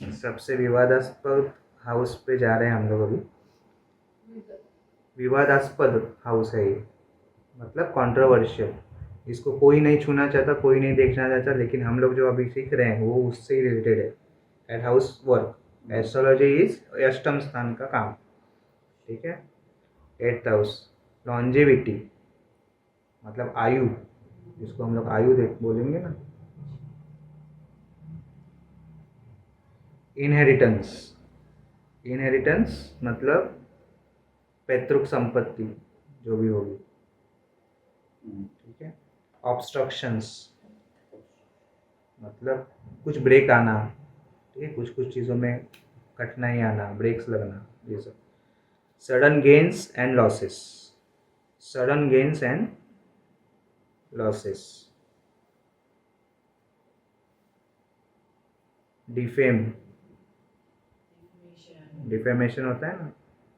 सबसे विवादास्पद हाउस पे जा रहे हैं हम लोग अभी। विवादास्पद हाउस है ये, मतलब कंट्रोवर्शियल। इसको कोई नहीं छूना चाहता, कोई नहीं देखना चाहता, लेकिन हम लोग जो अभी सीख रहे हैं वो उससे ही रिलेटेड है। Eighth house work astrology is अष्टम स्थान का काम। ठीक है। एट्थ हाउस लॉन्जेविटी, मतलब आयु, जिसको हम लोग आयु देख बोलेंगे ना। इनहेरिटेंस, इनहेरिटेंस मतलब पैतृक संपत्ति जो भी होगी। ठीक है। ऑब्स्ट्रक्शंस मतलब कुछ ब्रेक आना। ठीक है, कुछ कुछ चीज़ों में कठिनाई आना, ब्रेक्स लगना, ये सब। Sudden gains and losses, sudden gains and losses. Defame, defamation होता है ना,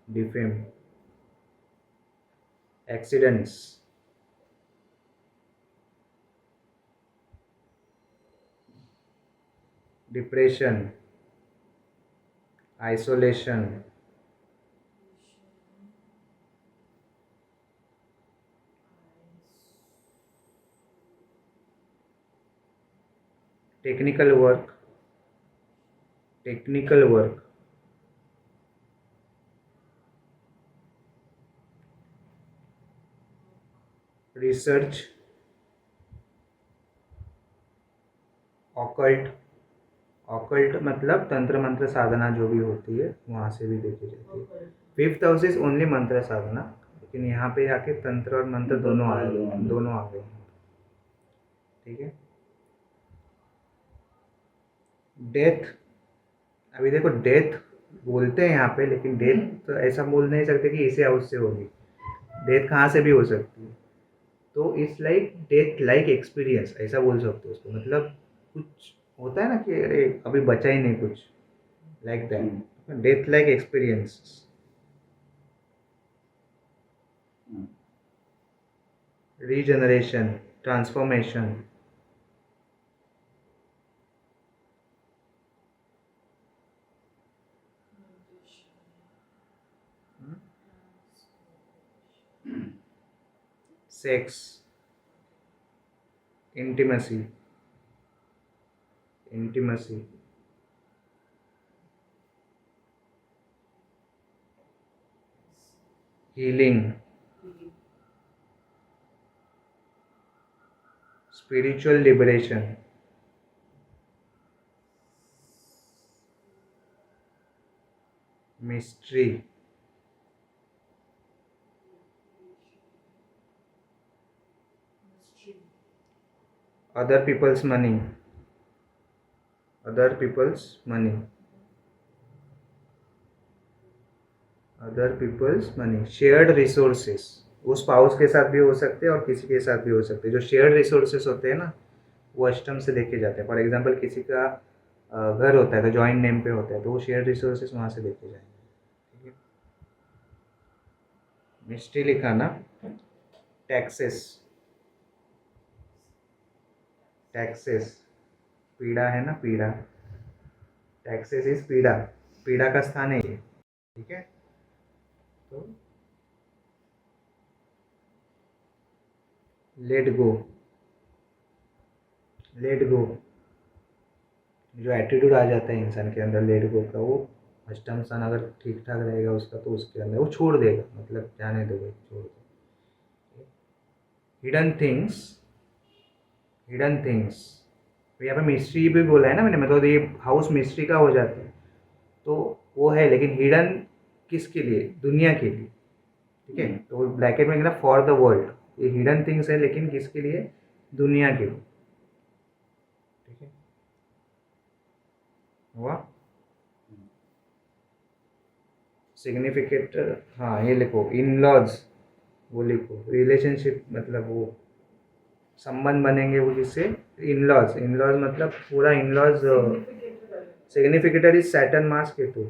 defame. Accidents, depression, isolation, technical work, technical work, research, occult, occult मतलब तंत्र मंत्र साधना जो भी होती है वहाँ से भी देखी जाती है। फिफ्थ हाउस इज ओनली मंत्र साधना, लेकिन यहाँ पे आके तंत्र और मंत्र दोनों आ गए, दोनों आ गए। ठीक है। डेथ, अभी देखो डेथ बोलते हैं यहाँ पे, लेकिन डेथ तो ऐसा बोल नहीं सकते कि इसी हाउस से होगी। डेथ कहाँ से भी हो सकती है। तो it's like death like experience, ऐसा बोल सकते हो उसको। मतलब कुछ होता है ना कि अरे अभी बचा ही नहीं कुछ, like that death like experience. Regeneration, transformation, sex, intimacy, intimacy, healing, spiritual liberation, mystery, other peoples money, other peoples money, other peoples money, shared resources. उस स्पाउस के साथ भी हो सकते हैं और किसी के साथ भी हो सकते हैं। जो शेयर्ड रिसोर्सेस होते हैं ना, वो अष्टम से देखे जाते हैं। फॉर एग्जांपल किसी का घर होता है तो जॉइंट नेम पे होता है, तो वो शेयर्ड रिसोर्सेस वहाँ से देखे जाएंगे। ठीक है। मिस्ट्री लिखा ना। टैक्सेस, टैक्सेस पीड़ा है ना, पीड़ा। टैक्सेस इज पीड़ा, पीड़ा का स्थान है ये। ठीक है। तो लेट गो, लेट गो, जो एटीट्यूड आ जाता है इंसान के अंदर लेट गो का, वो अष्टम स्थान अगर ठीक ठाक रहेगा उसका, तो उसके अंदर वो छोड़ देगा, मतलब जाने दो भाई, छोड़ दो। हिडन थिंग्स, हिडन थिंग्स, तो यहाँ पे मिस्ट्री भी बोला है ना मैंने, मतलब ये हाउस मिस्ट्री का हो जाता है। तो वो है, लेकिन हिडन किसके लिए, दुनिया के लिए। ठीक है। तो ब्रैकेट में लिखना फॉर द वर्ल्ड, ये हिडन थिंग्स है लेकिन किसके लिए, दुनिया के लिए। ठीक है। हुआ। सिग्निफिकेट, हाँ ये लिखो, इन लॉज, वो लिखो रिलेशनशिप, मतलब वो संबंध बनेंगे वो जिससे। इन लॉज, इन लॉज मतलब पूरा in laws. Significator is Saturn Mars Ketu.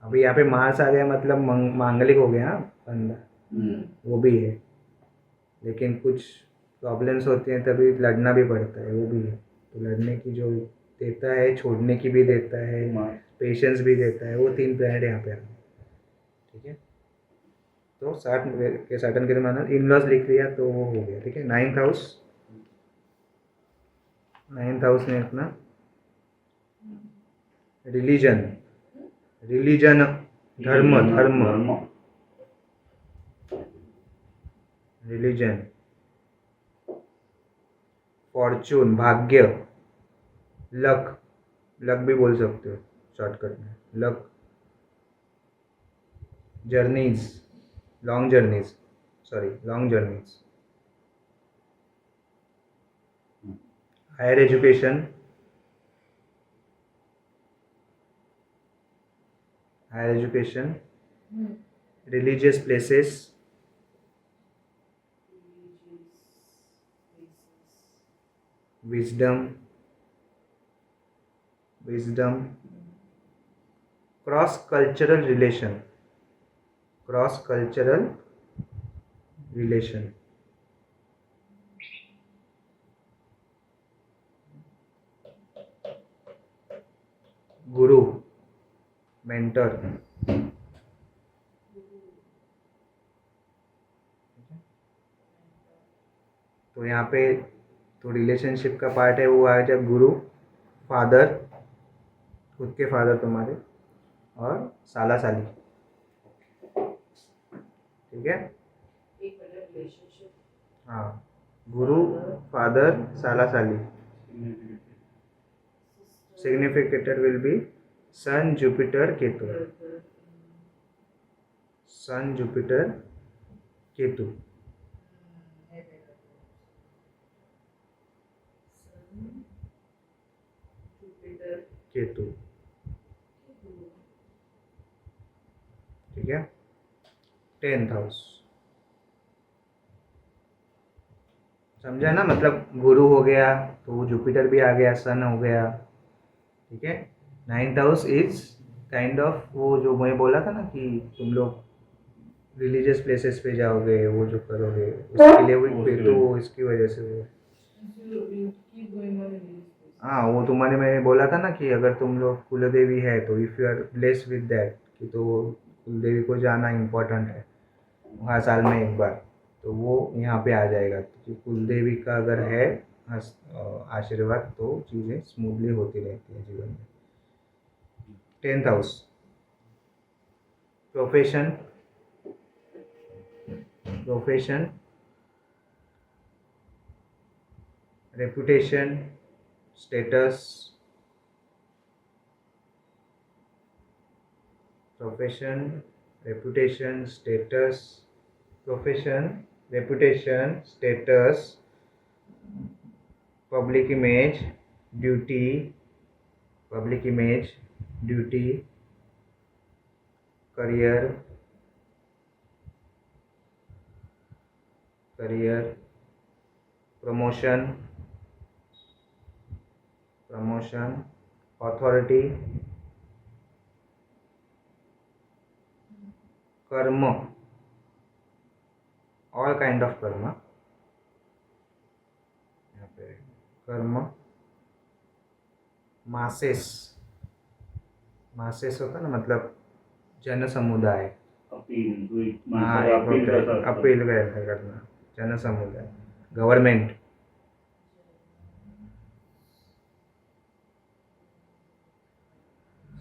अभी यहाँ पे मार्स आ गया मतलब मांगलिक हो गया, हाँ बंदा। वो भी है, लेकिन कुछ प्रॉब्लम्स होती हैं तभी लड़ना भी पड़ता है, वो भी है। तो लड़ने की जो देता है, छोड़ने की भी देता है, पेशेंस भी देता है, वो 3 प्लैनेट यहाँ पे आ गए। ठीक है, तो सैटर्न के माना इन लॉज लिख लिया तो वो हो गया। ठीक है, नाइन्थ हाउस में अपना रिलीजन, धर्म, रिलीजन, फॉर्चून, भाग्य, लक, लक भी बोल सकते हो शॉर्टकट में, luck, journeys, long journeys, higher education, religious places, wisdom, cross cultural relation, guru, mentor, तो यहाँ पे तो रिलेशनशिप का पार्ट है, वो आ जाए गुरु, फादर, खुद के फादर तुम्हारे, और साला साली। ठीक है, हाँ, गुरु, फादर, साला साली। Significator will be sun, Jupiter, Ketu, Ketu. ठीक है, 10th हाउस समझा ना, मतलब गुरु हो गया तो जुपिटर भी आ गया, सन हो गया। ठीक है, 9th house is kind of वो जो मैं बोला था ना कि तुम लोग रिलीजियस प्लेसेस पे जाओगे, वो जो करोगे उसके लिए वो केतु, इसकी वजह से वो, हाँ, वो तुम्हारे मैंने बोला था ना कि अगर तुम लोग कुलदेवी है तो if you are blessed with that, कि तो कुलदेवी को जाना इम्पोर्टेंट है हर साल में एक बार, तो वो यहाँ पे आ जाएगा, क्योंकि कुलदेवी का अगर है आशीर्वाद तो चीज़ें स्मूथली होती रहती है जीवन में। 10th house, profession, reputation, status, public image, duty, career, promotion, authority, कर्म, ऑल काइंड ऑफ कर्म, यहाँ पे कर्म, मासेस होता ना, मतलब जन समुदाय, हाँ, अपील करना, जन समुदाय, गवर्नमेंट,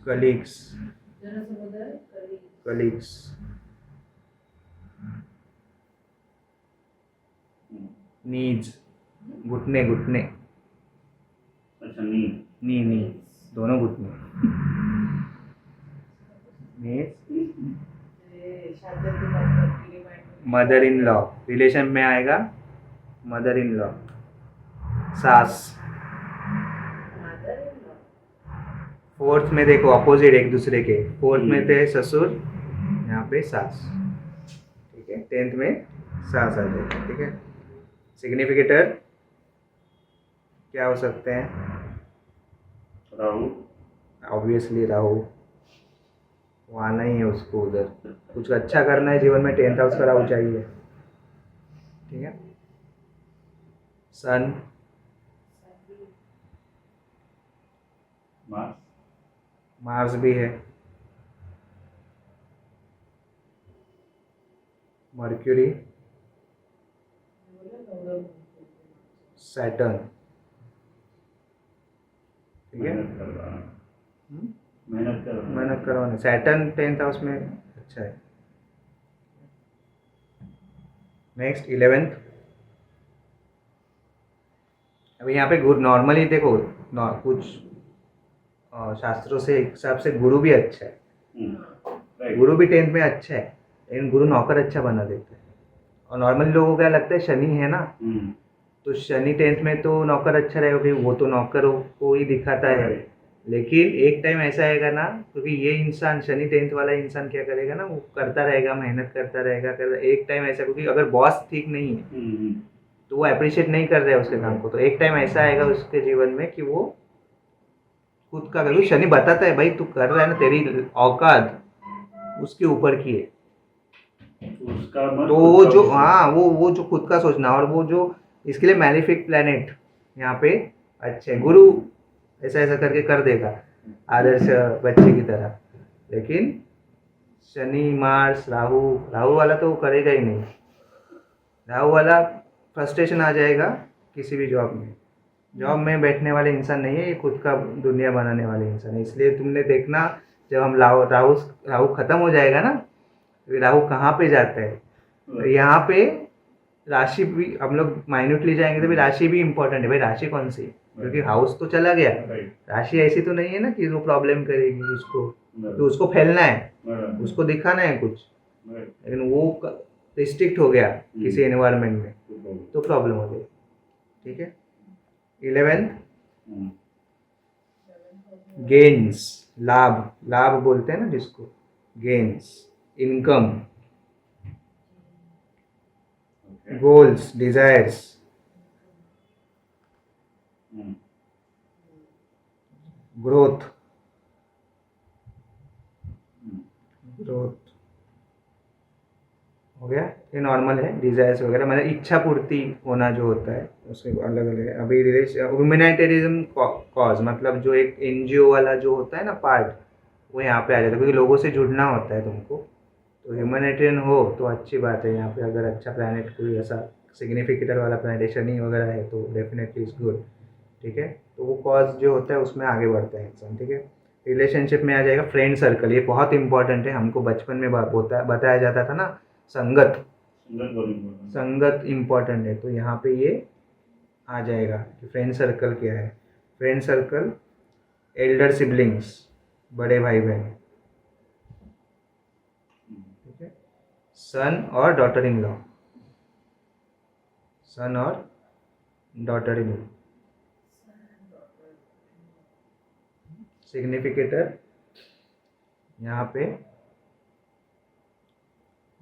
कलीग्स, नीड्स, घुटने, अच्छा, नी दोनों घुटने, मदर इन लॉ, रिलेशन में आएगा मदर इन लॉ, सास। 4th में देखो अपोजिट एक दूसरे के, 4th में थे ससुर, यहाँ पे सास। ठीक है, 10th में सास आ जाएगा। ठीक है, सिग्निफिकेटर क्या हो सकते हैं? राहु, ऑब्वियसली राहु, वो आना ही है उसको उधर, कुछ अच्छा करना है जीवन में, 10th हाउस का राहु चाहिए। ठीक है, सन, मार्स, मार्स भी है, मर्क्यूरी, सैटर्न। ठीक है, मेहनत कर रहा है, हम्म? मेहनत कर रहा है। मेहनत करवाने, सैटर्न 10th हाउस में अच्छा है। Next 11th। अभी यहाँ पे गुरु नॉर्मली देखो, कुछ शास्त्रों से हिसाब से गुरु भी अच्छा है, राइट। गुरु भी 10th में अच्छा है, लेकिन गुरु नौकर अच्छा बना देता है। और नॉर्मली लोगों को क्या लगता है, शनि है ना, तो शनि 10th में तो नौकर अच्छा रहेगा क्योंकि वो तो नौकरों को ही दिखाता है। Right. लेकिन एक टाइम ऐसा आएगा ना, क्योंकि ये इंसान शनि 10th वाला इंसान क्या करेगा ना, वो करता रहेगा, मेहनत करता रहेगा, एक टाइम ऐसा, क्योंकि अगर बॉस ठीक नहीं है तो वो अप्रिशिएट नहीं कर रहा है उसके काम को, तो एक टाइम ऐसा आएगा उसके जीवन में कि वो खुद का, क्योंकि शनि बताता है भाई तू कर रहा है ना, तेरी औकात उसके ऊपर की है। उसका मत तो खुद वो का जो, भी सोच। हाँ, वो जो खुद का सोचना, और वो जो इसके लिए मैलिफिक प्लैनेट यहाँ पे अच्छे, गुरु ऐसा ऐसा करके कर देगा आदर्श बच्चे की तरह। लेकिन शनि, मार्स, राहु, राहु वाला तो वो करेगा ही नहीं। राहु वाला फ्रस्ट्रेशन आ जाएगा किसी भी जॉब में, जॉब में बैठने वाले इंसान नहीं है, ये खुद का दुनिया बनाने वाले इंसान है। इसलिए तुमने देखना, जब हम राहु राहु राहु खत्म हो जाएगा ना, तो राहु कहाँ पे जाता है, तो यहाँ पे राशि भी हम लोग माइन्यूटली जाएंगे तो भाई राशि भी इंपॉर्टेंट है, भाई राशि कौन सी है, क्योंकि हाउस तो चला गया, राशि ऐसी तो नहीं है ना कि वो प्रॉब्लम करेगी उसको, तो उसको फैलना है, उसको दिखाना है कुछ, लेकिन वो रिस्ट्रिक्ट हो गया किसी एनवायरनमेंट में तो प्रॉब्लम हो गई। ठीक है, 11th, गेन्स, लाभ, लाभ बोलते हैं ना जिसको, gains, income, goals, desires, growth, growth हो गया, ये नॉर्मल है। डिजायर्स वगैरह मतलब इच्छा पूर्ति होना जो होता है उसके अलग अलग है। अभी ह्यूमैनिटेरिज्म कॉज मतलब जो एक एनजीओ वाला जो होता है ना पार्ट, वो यहाँ पे आ जाता है, क्योंकि लोगों से जुड़ना होता है तुमको, तो ह्यूमैनिटेरियन हो तो अच्छी बात है। यहाँ पे अगर अच्छा प्लानट कोई ऐसा सिग्निफिकेटर वाला प्लानट शनि वगैरह है तो डेफिनेटली इज गुड। ठीक है, तो वो कॉज जो होता है उसमें आगे बढ़ता है इंसान। ठीक है, रिलेशनशिप में आ जाएगा फ्रेंड सर्कल, ये बहुत इंपॉर्टेंट है। हमको बचपन में बताया जाता था ना, संगत, संगत इम्पॉर्टेंट है, तो यहाँ पे ये आ जाएगा कि फ्रेंड सर्कल क्या है। फ्रेंड सर्कल, एल्डर सिबलिंग्स, बड़े भाई बहन। ठीक है, सन और डॉटर इन लॉ, सन और डॉटर इन लॉ, सिग्निफिकेटर यहाँ पे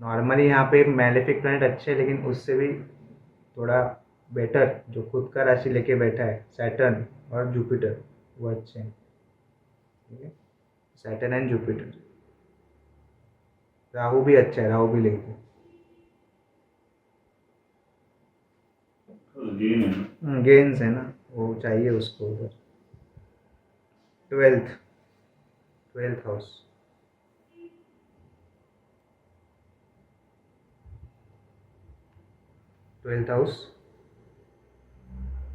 नॉर्मली यहाँ पे मैलेफिक प्लैनेट अच्छे हैं, लेकिन उससे भी थोड़ा बेटर जो खुद का राशि लेके बैठा है, सैटर्न और जुपिटर, वो अच्छे हैं। ठीक है, सैटर्न एंड जुपिटर। राहु भी अच्छा है, राहु भी लेके गेन्स है ना, वो चाहिए उसको उधर। 12th, 12th house, 12th house,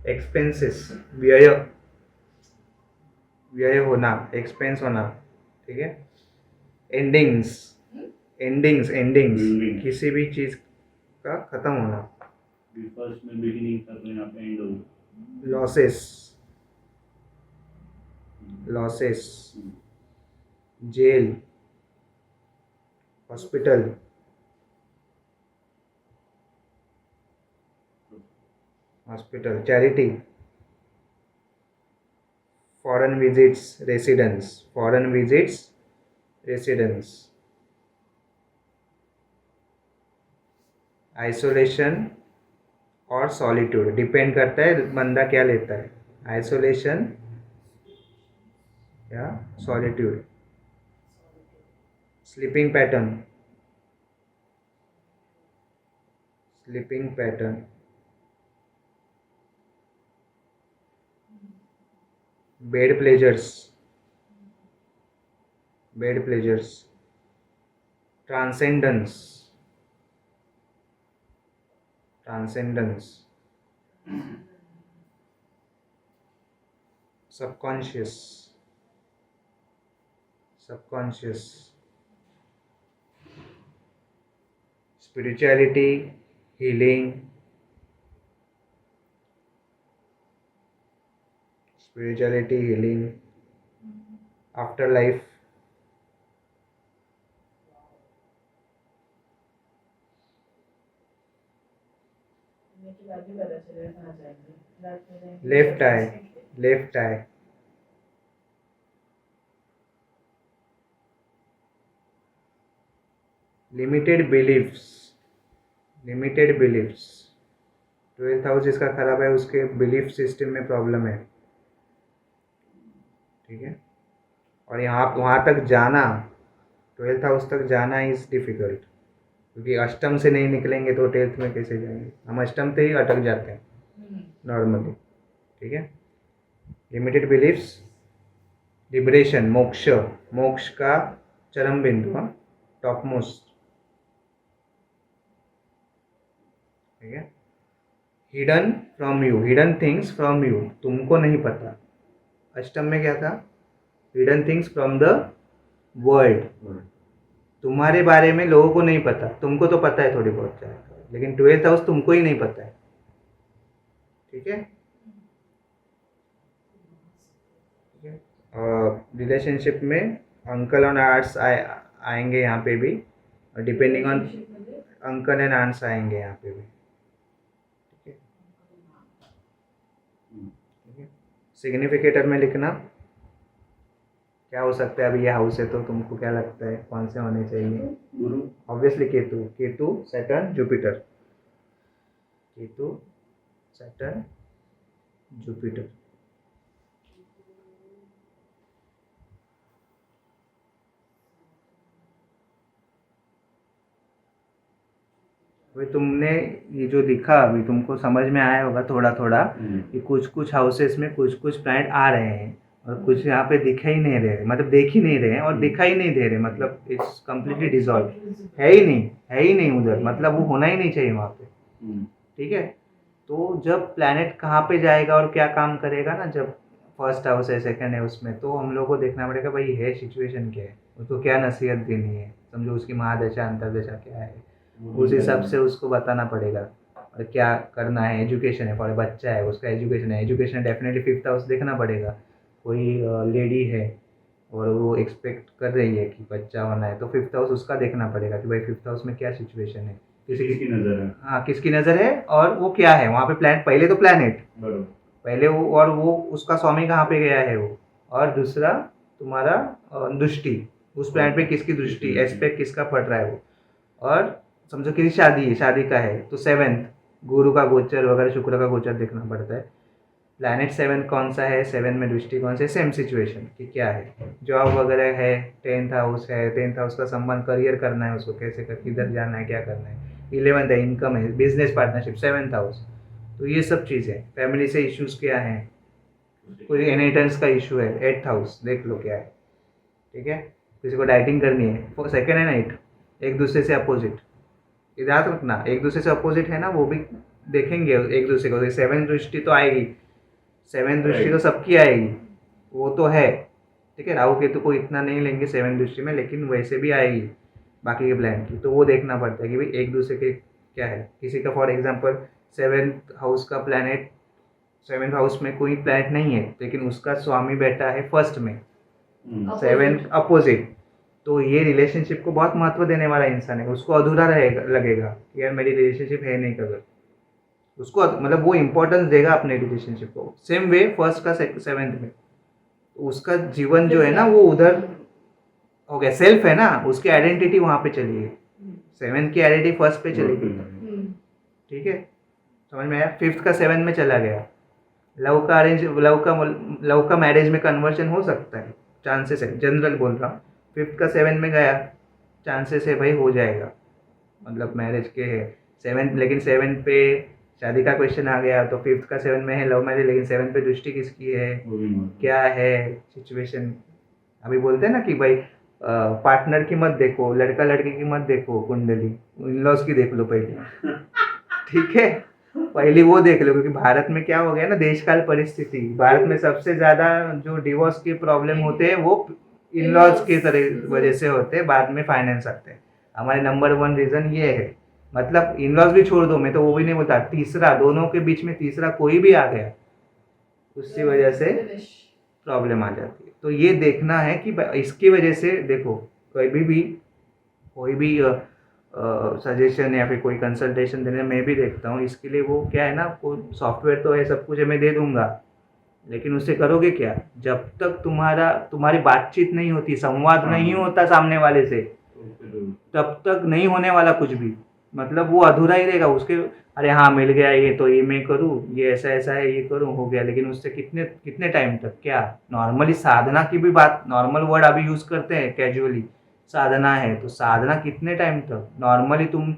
expenses, व्यय, व्यय होना, एक्सपेंस होना। ठीक है, एंडिंग्स, एंडिंग्स, एंडिंग्स, किसी भी चीज का खत्म होना, फर्स्ट में बिगिनिंग था तो यहाँ पे एंड हो, losses, losses, jail, hospital, hospital, charity, foreign visits, residence, foreign visits, residence, isolation और सॉलिट्यूड, डिपेंड करता है बंदा क्या लेता है, आइसोलेशन या solitude. Sleeping pattern, sleeping pattern, bed pleasures, bed pleasures, transcendence, transcendence, subconscious, subconscious, spirituality, healing, spirituality, healing, after life, left eye, left eye, limited beliefs, limited beliefs, 12th house जिसका खराब है उसके बिलीफ सिस्टम में problem है, ठीक है। और यहाँ वहाँ तक जाना, 12th हाउस तक जाना इज़ डिफ़िकल्ट, क्योंकि अष्टम से नहीं निकलेंगे तो 12th में कैसे जाएंगे, हम अष्टम से ही अटक जाते हैं नॉर्मली, ठीक है। लिमिटेड बिलीफ्स, लिबरेशन, मोक्ष, मोक्ष का चरम बिंदु, हाँ, टॉप मोस्ट, ठीक है। Hidden from you, hidden things from you, तुमको नहीं पता। अष्टम में क्या था? Hidden things from the world, तुम्हारे बारे में लोगों को नहीं पता, तुमको तो पता है थोड़ी बहुत क्या है, लेकिन 12th हाउस तुमको ही नहीं पता है, ठीक है। रिलेशनशिप में अंकल और आंट्स आएंगे यहाँ पे भी, depending on uncle and aunts आएंगे यहाँ पे भी, ठीक है। सिग्निफिकेटर में लिखना क्या हो सकता है, अभी ये हाउस है तो तुमको क्या लगता है कौन से होने चाहिए? गुरु, obviously Ketu, Ketu, Saturn, Jupiter, Ketu, Saturn, Jupiter. भाई तुमने ये जो लिखा अभी तुमको समझ में आया होगा थोड़ा थोड़ा कि कुछ कुछ हाउसेस में कुछ कुछ प्लैनेट आ रहे हैं और कुछ यहाँ पे दिखाई नहीं दे रहे, मतलब देख ही नहीं रहे हैं और दिखाई नहीं दे रहे, मतलब इट्स कम्प्लीटली डिजॉल्व, है ही नहीं, है ही नहीं उधर, मतलब वो होना ही नहीं चाहिए वहाँ पे, ठीक है। तो जब प्लैनेट कहाँ पे जाएगा और क्या काम करेगा ना, जब फर्स्ट हाउस है, सेकंड है, उसमें तो हम लोग को देखना पड़ेगा भाई है सिचुएशन क्या है, उसको क्या नसीहत देनी है, समझो उसकी महादशा अंतरदशा क्या है, उस हिसाब से उसको बताना पड़ेगा और क्या करना है। एजुकेशन है, फॉर बच्चा है उसका एजुकेशन है, एजुकेशन डेफिनेटली 5th हाउस देखना पड़ेगा। कोई लेडी है और वो एक्सपेक्ट कर रही है कि बच्चा होना है तो 5th हाउस उसका देखना पड़ेगा कि भाई 5th हाउस में क्या सिचुएशन है, किसकी नजर है, हाँ किसकी नज़र है और वो क्या है वहाँ पे प्लान, पहले तो प्लानट, पहले वो, और वो उसका स्वामी कहाँ पे गया है वो, और दूसरा तुम्हारा दृष्टि, उस प्लानट पे किसकी दृष्टि, एस्पेक्ट किसका पड़ रहा है वो, और समझो किसी शादी है, शादी का है तो 7th गुरु का गोचर वगैरह, शुक्र का गोचर देखना पड़ता है। प्लैनेट 7th कौन सा है, 7 में दृष्टि कौन सा है, सेम सिचुएशन कि क्या है, जॉब वगैरह है, 10th हाउस है, 10th हाउस का संबंध करियर करना है उसको, कैसे कर किधर जाना है, क्या करना है, 11th है इनकम है, बिजनेस पार्टनरशिप, 7th हाउस, तो ये सब चीज़ें, फैमिली से इश्यूज क्या हैं, कोई इनहेरिटेंस का इशू है, 8th हाउस देख लो क्या है, ठीक है। किसी को डाइटिंग करनी है, सेकेंड है 8, एक दूसरे से अपोजिट, याद रखना एक दूसरे से अपोजिट है ना, वो भी देखेंगे एक दूसरे को, 7th दृष्टि तो आएगी, 7th दृष्टि तो सबकी आएगी, वो तो है, ठीक है। राहु केतु को इतना नहीं लेंगे 7th दृष्टि में, लेकिन वैसे भी आएगी बाकी के प्लान की, तो वो देखना पड़ता है कि भाई एक दूसरे के क्या है। किसी का फॉर एग्जांपल 7th हाउस का प्लैनेट, 7th हाउस में कोई प्लैनेट नहीं है लेकिन उसका स्वामी बैठा है फर्स्ट में, 7th अपोजिट, तो ये रिलेशनशिप को बहुत महत्व देने वाला इंसान है, उसको अधूरा रहेगा, लगेगा कि यार मेरी रिलेशनशिप है नहीं कभी, उसको मतलब वो इम्पोर्टेंस देगा अपने रिलेशनशिप को। सेम वे फर्स्ट का 7th में, तो उसका जीवन जो है ना वो उधर हो गया, सेल्फ है ना, उसकी आइडेंटिटी वहाँ पे चली गई, 7th की आइडेंटिटी फर्स्ट पे चली गई, ठीक है, समझ में आया। 5th का 7th में चला गया, लव का अरेंज, लव का मैरिज में कन्वर्जन हो सकता है, चांसेस है, जनरल बोल रहा हूँ। 5th का 7th में गया, चांसेस है भाई हो जाएगा, मतलब मैरिज के है 7th, लेकिन 7th पे शादी का क्वेश्चन आ गया तो 5th का 7 में है लव मैरिज, लेकिन 7 पे दृष्टि किसकी है, वो भी मत क्या है सिचुएशन। अभी बोलते हैं ना कि भाई पार्टनर की मत देखो, लड़का लड़की की मत देखो कुंडली, इन लॉज की देख लो पहले, ठीक है, पहले वो देख लो। क्योंकि भारत में क्या हो गया ना, देशकाल परिस्थिति, भारत में सबसे ज़्यादा जो डिवोर्स के प्रॉब्लम होते हैं वो इन लॉज की तरह वजह से होते हैं, बाद में फाइनेंस आते हैं। हमारे नंबर 1 रीज़न ये है। मतलब इन लॉज भी छोड़ दो, मैं तो वो भी नहीं बोलता, तीसरा, दोनों के बीच में तीसरा कोई भी आ गया, उसकी वजह से प्रॉब्लम आ जाती है। तो ये देखना है कि इसकी वजह से देखो, कोई भी सजेशन या फिर कोई कंसल्टेशन देने मैं भी देखता हूँ, इसके लिए वो क्या है ना, कोई सॉफ्टवेयर तो है, सब कुछ है, मैं दे दूंगा, लेकिन उससे करोगे क्या जब तक तुम्हारी बातचीत नहीं होती, संवाद नहीं होता सामने वाले से, तो फिर तब तक नहीं होने वाला कुछ भी। मतलब वो अधूरा ही रहेगा। उसके अरे हाँ मिल गया, ये तो ये मैं करूँ, ये ऐसा ऐसा है, ये करूँ, हो गया, लेकिन उससे कितने कितने टाइम तक, क्या नॉर्मली साधना की भी बात, नॉर्मल वर्ड अभी यूज़ करते हैं कैजुअली, साधना है तो साधना कितने टाइम तक, नॉर्मली तुम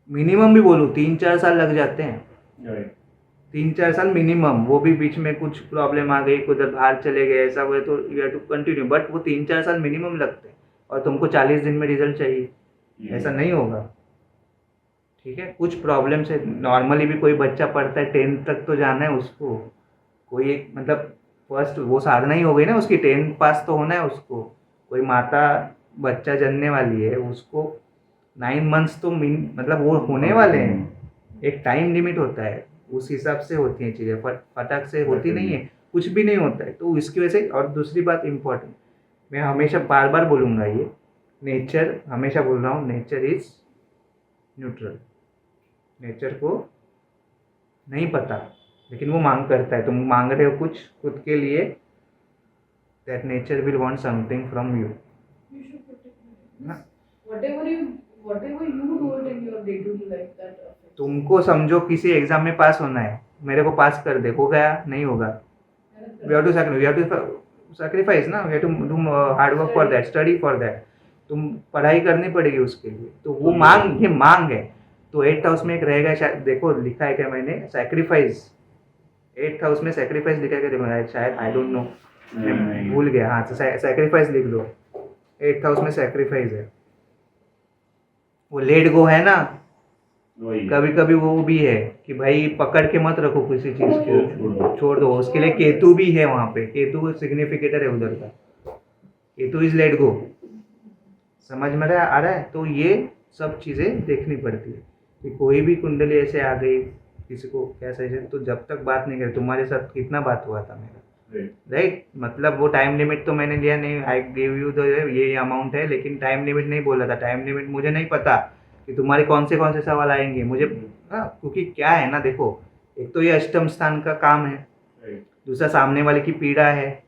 मिनिमम भी बोलो 3-4 साल लग जाते हैं, राइट 3-4 साल मिनिमम, वो भी बीच में कुछ प्रॉब्लम आ गई, उधर बाहर चले गए, ऐसा हुआ तो you have to continue, but वो 3-4 साल मिनिमम लगते हैं, और तुमको 40 दिन में रिजल्ट चाहिए, ऐसा नहीं होगा, ठीक है। कुछ प्रॉब्लम से नॉर्मली भी कोई बच्चा पढ़ता है 10th तक तो जाना है उसको, कोई एक मतलब फर्स्ट वो साधना ही हो गई ना उसकी, 10th पास तो होना है उसको। कोई माता बच्चा जनने वाली है, उसको 9 मंथ्स तो मतलब वो होने वाले हैं, एक टाइम लिमिट होता है, उस हिसाब से होती हैं चीज़ें, फटाक से होती नहीं है, कुछ भी नहीं होता है। तो इसकी वजह से, और दूसरी बात इम्पोर्टेंट, मैं हमेशा बार बार बोलूँगा ये, नेचर, हमेशा बोल रहा हूँ, नेचर इज़ न्यूट्रल। नेचर को नहीं पता, लेकिन वो मांग करता है, तुम मांग रहे हो कुछ खुद के लिए, that nature will want something from you. You should protect हाँ। it. Whatever you do it in your day-to-day life, that affects. तुमको समझो किसी एग्जाम में पास होना है, मेरे को पास कर दे, हो गया नहीं होगा, वी हैव टू sacrifice ना, we have to do hard work for that, study for that, तुम पढ़ाई करनी पड़ेगी उसके लिए। तो वो मांग, ये मांग है। तो 8th हाउस में एक रहेगा शायद, देखो लिखा है क्या मैंने, सैक्रिफाइस, 8th हाउस में सैक्रिफाइस लिखा है क्या, देखो शायद, आई डोंट नो, मैं भूल गया, हाँ, सैक्रिफाइस लिख दो, 8th हाउस में सैक्रिफाइस है। वो लेट गो है ना, वही कभी कभी वो भी है कि भाई पकड़ के मत रखो किसी चीज को, छोड़ दो, उसके लिए केतु भी है वहाँ पे, केतु सिग्निफिकेटर है उधर का, केतु इज लेट गो, समझ में आ रहा है। तो ये सब चीज़ें देखनी पड़ती है कि कोई भी कुंडली ऐसे आ गई, किसी को क्या सही है, तो जब तक बात नहीं करे, तुम्हारे साथ कितना बात हुआ था मेरा, राइट, मतलब वो टाइम लिमिट तो मैंने लिया नहीं, आई गिव यू द ये अमाउंट है, लेकिन टाइम लिमिट नहीं बोला था, टाइम लिमिट मुझे नहीं पता कि तुम्हारे कौन से सवाल आएंगे मुझे, क्योंकि क्या है ना, देखो एक तो ये अष्टम स्थान का काम है, दूसरा सामने वाले की पीड़ा है,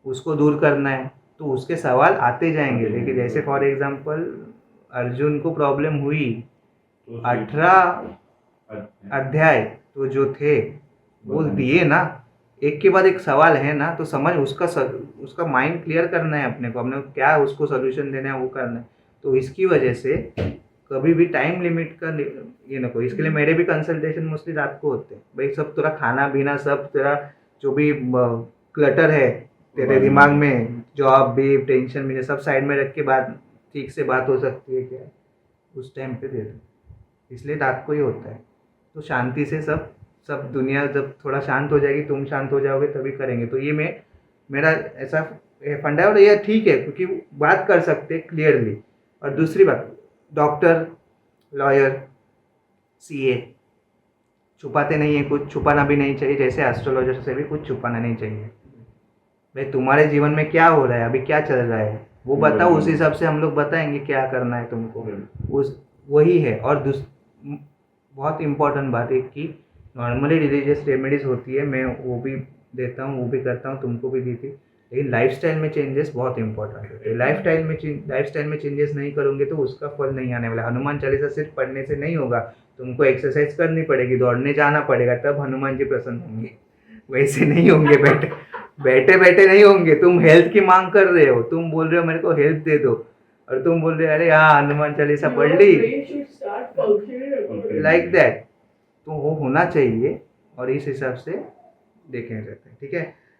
उसको दूर करना है, तो उसके सवाल आते जाएंगे। लेकिन जैसे फॉर एग्जांपल अर्जुन को प्रॉब्लम हुई, 18 अध्याय तो जो थे वो दिए ना, एक के बाद एक सवाल है ना, तो समझ उसका माइंड क्लियर करना है अपने को क्या उसको सोल्यूशन देना है, वो करना है। तो इसकी वजह से कभी भी टाइम लिमिट का ये ना कोई, इसके लिए मेरे भी कंसल्टेशन मोस्टली रात को होते हैं भाई, सब तेरा खाना पीना, सब तेरा जो भी क्लटर है तेरे दिमाग में, जॉब भी, टेंशन भी, सब साइड में रख के बात, ठीक से बात हो सकती है क्या, उस टाइम पे दे दो, इसलिए रात को ही होता है। तो शांति से सब दुनिया जब थोड़ा शांत हो जाएगी, तुम शांत हो जाओगे, तभी करेंगे। तो ये मेरा ऐसा फंडा है, और ये ठीक है क्योंकि बात कर सकते क्लियरली। और दूसरी बात, डॉक्टर, लॉयर, सीए छुपाते नहीं है कुछ, छुपाना भी नहीं चाहिए, जैसे एस्ट्रोलॉजर से भी कुछ छुपाना नहीं चाहिए। भाई तुम्हारे जीवन में क्या हो रहा है, अभी क्या चल रहा है, वो बताओ, उस हिसाब से हम लोग बताएंगे क्या करना है तुमको, वही है। और बहुत इम्पोर्टेंट बात है कि नॉर्मली रिलीजियस रेमेडीज़ होती है, मैं वो भी देता हूँ, वो भी करता हूँ, तुमको भी दी थी, लेकिन लाइफस्टाइल में चेंजेस बहुत इंपॉर्टेंट होते हैं। लाइफस्टाइल में चेंजेस नहीं करोगे तो उसका फल नहीं आने वाला। हनुमान चालीसा सिर्फ पढ़ने से नहीं होगा, तुमको एक्सरसाइज करनी पड़ेगी, दौड़ने जाना पड़ेगा, तब हनुमान जी प्रसन्न होंगे, वैसे नहीं होंगे बैठे नहीं होंगे। तुम हेल्थ की मांग कर रहे हो, तुम बोल रहे हो मेरे को हेल्थ दे दो, और तुम बोल रहे हो अरे हाँ हनुमान चालीसा पढ़ ली, लाइक दैट। तो वो होना चाहिए और इस हिसाब से देखें जाते हैं, ठीक है।